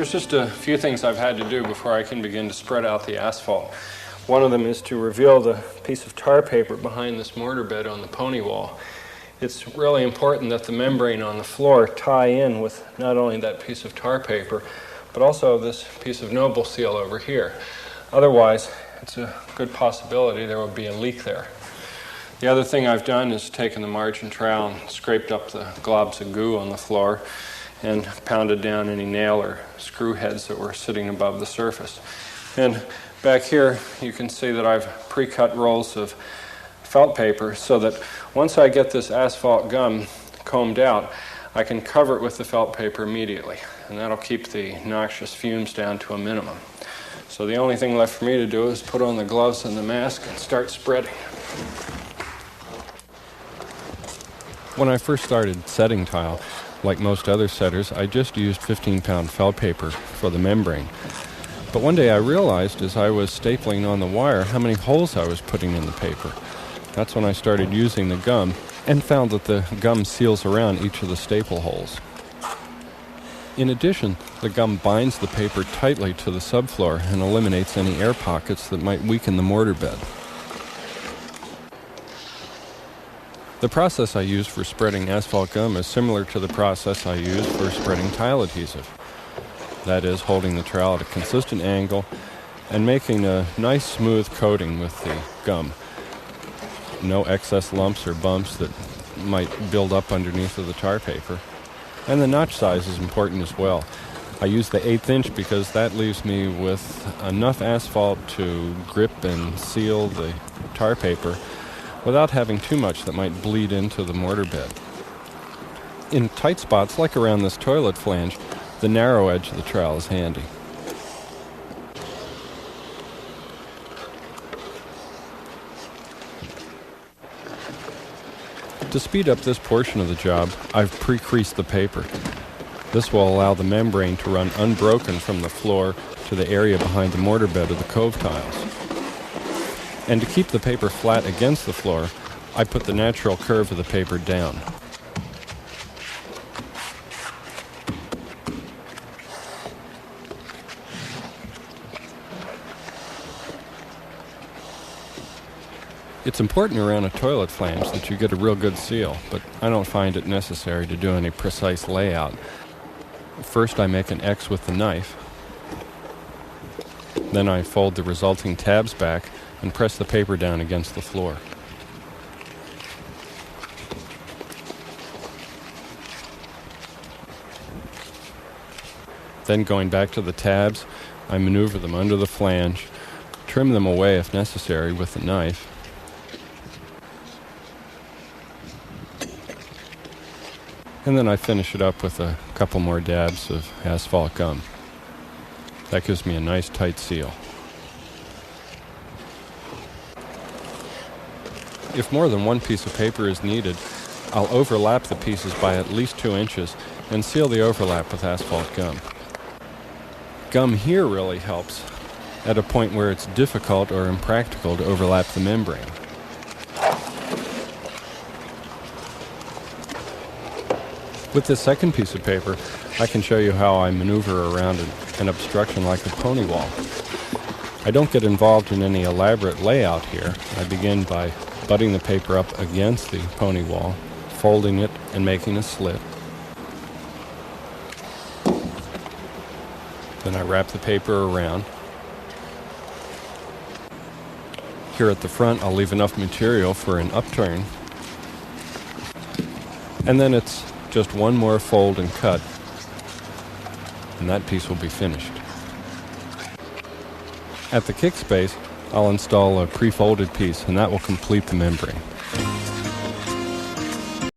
There's just a few things I've had to do before I can begin to spread out the asphalt. One of them is to reveal the piece of tar paper behind this mortar bed on the pony wall. It's really important that the membrane on the floor tie in with not only that piece of tar paper, but also this piece of Noble Seal over here. Otherwise, it's a good possibility there will be a leak there. The other thing I've done is taken the margin trowel and scraped up the globs of goo on the floor and pounded down any nail or screw heads that were sitting above the surface. And back here, you can see that I've pre-cut rolls of felt paper so that once I get this asphalt gum combed out, I can cover it with the felt paper immediately, and that'll keep the noxious fumes down to a minimum. So the only thing left for me to do is put on the gloves and the mask and start spreading. When I first started setting tile, like most other setters, I just used 15-pound felt paper for the membrane. But one day I realized as I was stapling on the wire how many holes I was putting in the paper. That's when I started using the gum and found that the gum seals around each of the staple holes. In addition, the gum binds the paper tightly to the subfloor and eliminates any air pockets that might weaken the mortar bed. The process I use for spreading asphalt gum is similar to the process I use for spreading tile adhesive. That is, holding the trowel at a consistent angle and making a nice smooth coating with the gum. No excess lumps or bumps that might build up underneath of the tar paper. And the notch size is important as well. I use the 1/8 inch because that leaves me with enough asphalt to grip and seal the tar paper without having too much that might bleed into the mortar bed. In tight spots, like around this toilet flange, the narrow edge of the trowel is handy. To speed up this portion of the job, I've pre-creased the paper. This will allow the membrane to run unbroken from the floor to the area behind the mortar bed of the cove tiles. And to keep the paper flat against the floor, I put the natural curve of the paper down. It's important around a toilet flange that you get a real good seal, but I don't find it necessary to do any precise layout. First, I make an X with the knife. Then I fold the resulting tabs back and press the paper down against the floor. Then going back to the tabs, I maneuver them under the flange, trim them away if necessary with the knife, and then I finish it up with a couple more dabs of asphalt gum. That gives me a nice tight seal. If more than one piece of paper is needed, I'll overlap the pieces by at least 2 inches and seal the overlap with asphalt gum. Gum here really helps at a point where it's difficult or impractical to overlap the membrane. With this second piece of paper, I can show you how I maneuver around an obstruction like the pony wall. I don't get involved in any elaborate layout here. I begin by butting the paper up against the pony wall, folding it and making a slit. Then I wrap the paper around. Here at the front, I'll leave enough material for an upturn. And then it's just one more fold and cut, and that piece will be finished. At the kick space, I'll install a pre-folded piece, and that will complete the membrane.